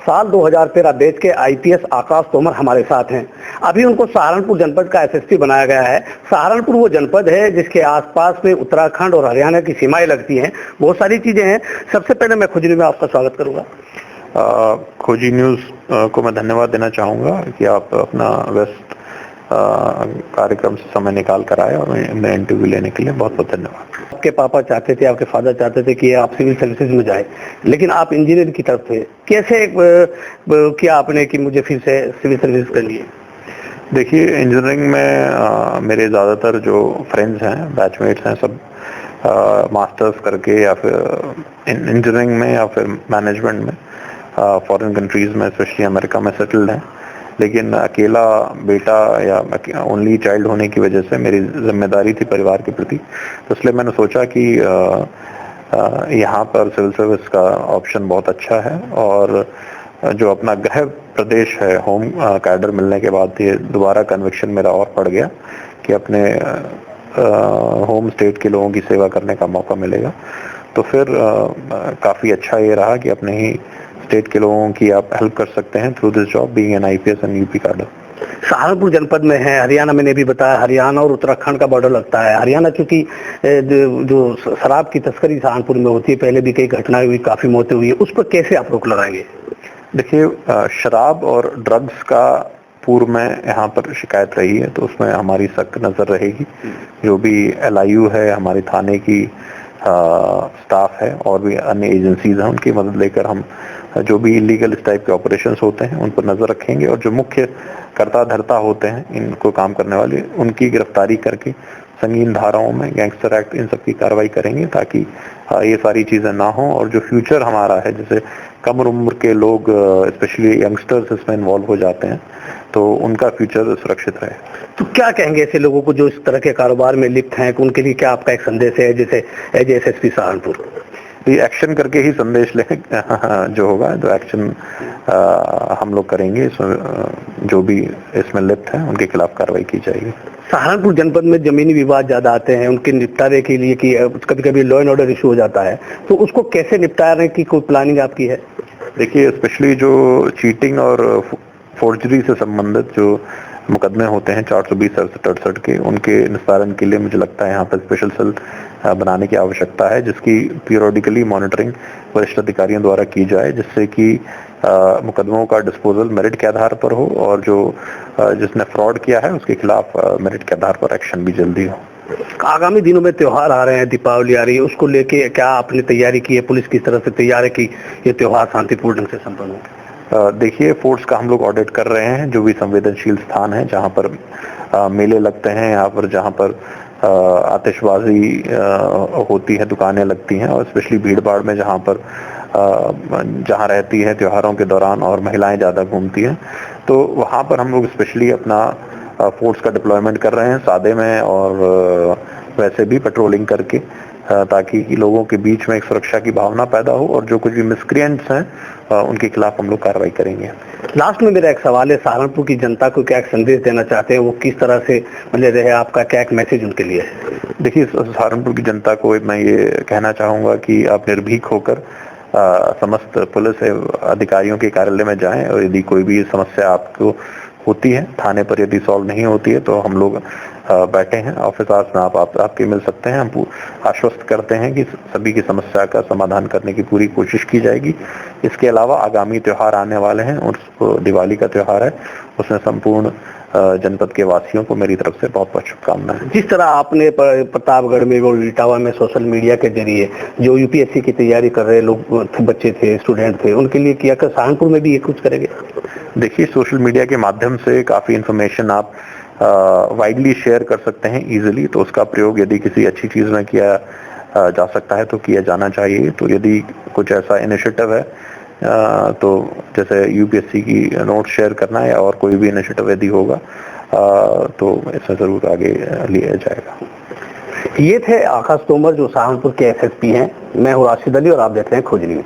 साल 2013 देश के आईपीएस आकाश तोमर हमारे साथ हैं। अभी उनको सहारनपुर जनपद का एसएसपी बनाया गया है। सहारनपुर वो जनपद है जिसके आसपास में उत्तराखंड और हरियाणा की सीमाएं लगती हैं। बहुत सारी चीजें हैं। सबसे पहले मैं खोजी में आपका स्वागत करूंगा। खोजी न्यूज को मैं धन्यवाद देना चाहूँगा कि आप अपना व्यस्त कार्यक्रम से समय निकाल कर आए और मैं इंटरव्यू लेने के लिए बहुत बहुत धन्यवाद। आपके पापा चाहते थे, आपके फादर चाहते थे कि आप सिविल सर्विसेज में जाए, लेकिन आप इंजीनियर की तरफ थे। कैसे किया आपने कि मुझे फिर से सिविल सर्विस कर लिए? देखिए, इंजीनियरिंग में मेरे ज़्यादातर जो फ्रेंड्स हैं, बैचमेट्स हैं, सब मास्टर्स करके या फिर इंजीनियरिंग में या फिर मैनेजमेंट में फॉरेन कंट्रीज़ में, स्पेशली अमेरिका में सेटल्ड हैं। लेकिन अकेला बेटा या ओनली चाइल्ड होने की वजह से मेरी जिम्मेदारी थी परिवार के प्रति, तो इसलिए मैंने सोचा कि यहाँ पर सिविल सर्विस का ऑप्शन बहुत अच्छा है। और जो अपना गृह प्रदेश है, होम कैडर मिलने के बाद ये दोबारा कन्विक्शन मेरा और बढ़ गया कि अपने होम स्टेट के लोगों की सेवा करने का मौका मिलेगा। तो फिर काफ़ी अच्छा ये रहा कि अपने ही स्टेट के लोगों की आप हेल्प कर सकते हैं through this job being an IPS and UP cadre. Saharanpur जनपद में है, हरियाणा मैंने भी बताया, हरियाणा और उत्तराखंड का बॉर्डर लगता है। हरियाणा क्योंकि जो शराब की तस्करी सहारनपुर में होती है, पहले भी कई घटनाएं हुई, काफी मौतें हुई है, उस पर कैसे आप रोक लगाएंगे? देखिए, शराब और ड्रग्स का पूर्व में यहाँ पर शिकायत रही है, तो उसमें हमारी सख्त नज़र रहेगी। जो भी एलआईयू है, हमारे थाने की स्टाफ है और भी अन्य एजेंसीज हैं, उनकी मदद लेकर हम जो भी इलीगल इस टाइप के ऑपरेशंस होते हैं उन पर नज़र रखेंगे और जो मुख्य कर्ता धर्ता होते हैं इनको काम करने वाले, उनकी गिरफ्तारी करके संगीन धाराओं में, गैंगस्टर एक्ट, इन सब की कार्रवाई करेंगे ताकि ये सारी चीज़ें ना हो और जो फ्यूचर हमारा है, जैसे कम उम्र के लोग स्पेशली यंगस्टर्स इसमें इन्वॉल्व हो जाते हैं, तो उनका फ्यूचर सुरक्षित रहे। तो क्या कहेंगे ऐसे लोगों को जो इस तरह के कारोबार में लिप्त हैं, उनके लिए क्या आपका एक संदेश है, जैसे एज एसएसपी सहारनपुर? ये एक्शन करके ही संदेश ले जो होगा, तो एक्शन हम लोग करेंगे। जो भी इसमें लिप्त हैं उनके खिलाफ कार्रवाई की जाएगी। सहारनपुर जनपद में जमीनी विवाद ज्यादा आते हैं, उनके निपटारे के लिए कि कभी कभी लॉ एंड ऑर्डर इशू हो जाता है, तो उसको कैसे निपटाने की कोई प्लानिंग आपकी है? देखिए, स्पेशली जो चीटिंग और फोर्जरी से संबंधित जो मुकदमे होते हैं 420 67 के, उनके निस्तारण के लिए मुझे लगता है यहाँ पर स्पेशल सेल बनाने की आवश्यकता है, जिसकी पीरियोडिकली मॉनिटरिंग वरिष्ठ अधिकारियों द्वारा की जाए, जिससे कि मुकदमों का डिस्पोजल मेरिट के आधार पर हो और जो जिसने फ्रॉड किया है उसके खिलाफ मेरिट के आधार पर एक्शन भी जल्दी हो। आगामी दिनों में त्योहार आ रहे हैं, दीपावली आ रही है, उसको लेके क्या आपने तैयारी की है? पुलिस किस तरह से तैयार है कि ये त्योहार शांतिपूर्ण ढंग से संपन्न हो? देखिए, फोर्स का हम लोग ऑडिट कर रहे हैं। जो भी संवेदनशील स्थान है जहाँ पर मेले लगते हैं, यहाँ पर जहाँ पर आतिशबाजी होती है, दुकानें लगती हैं, और स्पेशली भीड़ भाड़ में जहाँ पर जहाँ रहती है त्योहारों के दौरान और महिलाएं ज़्यादा घूमती हैं, तो वहाँ पर हम लोग स्पेशली अपना फोर्स का डिप्लॉयमेंट कर रहे हैं, सादे में और वैसे भी पेट्रोलिंग करके, ताकि लोगों के बीच में एक सुरक्षा की भावना पैदा हो और जो कुछ भी मिसक्रिएंट्स हैं उनके खिलाफ हम लोग कार्रवाई करेंगे। लास्ट में मेरा एक सवाल है, सहारनपुर की जनता को क्या एक संदेश देना चाहते हैं? वो किस तरह से मतलब रहे, आपका क्या एक मैसेज उनके लिए है? देखिए, सहारनपुर की जनता को मैं ये कहना चाहूँगा कि आप निर्भीक होकर समस्त पुलिस अधिकारियों के कार्यालय में जाएं और यदि कोई भी समस्या आपको होती है, थाने पर यदि सॉल्व नहीं होती है, तो हम लोग बैठे हैं ऑफिस आवर्स में, आपके मिल सकते हैं। हम आश्वस्त करते हैं कि सभी की समस्या का समाधान करने की पूरी कोशिश की जाएगी। इसके अलावा आगामी त्यौहार आने वाले हैं और दिवाली का त्यौहार है, उसमें संपूर्ण जनपद के वासियों को मेरी तरफ से बहुत बहुत शुभकामनाएं। जिस तरह आपने प्रतापगढ़ में और इटावा में सोशल मीडिया के जरिए जो यूपीएससी की तैयारी कर रहे लोग, बच्चे थे, स्टूडेंट थे, उनके लिए किया, कर सहारनपुर में भी ये कुछ करेंगे? देखिए, सोशल मीडिया के माध्यम से काफ़ी इन्फॉर्मेशन आप वाइडली शेयर कर सकते हैं इजीली, तो उसका प्रयोग यदि किसी अच्छी चीज़ में किया जा सकता है तो किया जाना चाहिए। तो यदि कुछ ऐसा इनिशिएटिव है तो जैसे यूपीएससी की नोट शेयर करना है और कोई भी इनिशिएटिव यदि होगा तो इसमें ज़रूर आगे लिया जाएगा। ये थे आकाश तोमर जो सहारनपुर के एसएसपी हैं। मैं हूँ राशिद अली और आप देख रहे हैं खोजी न्यूज।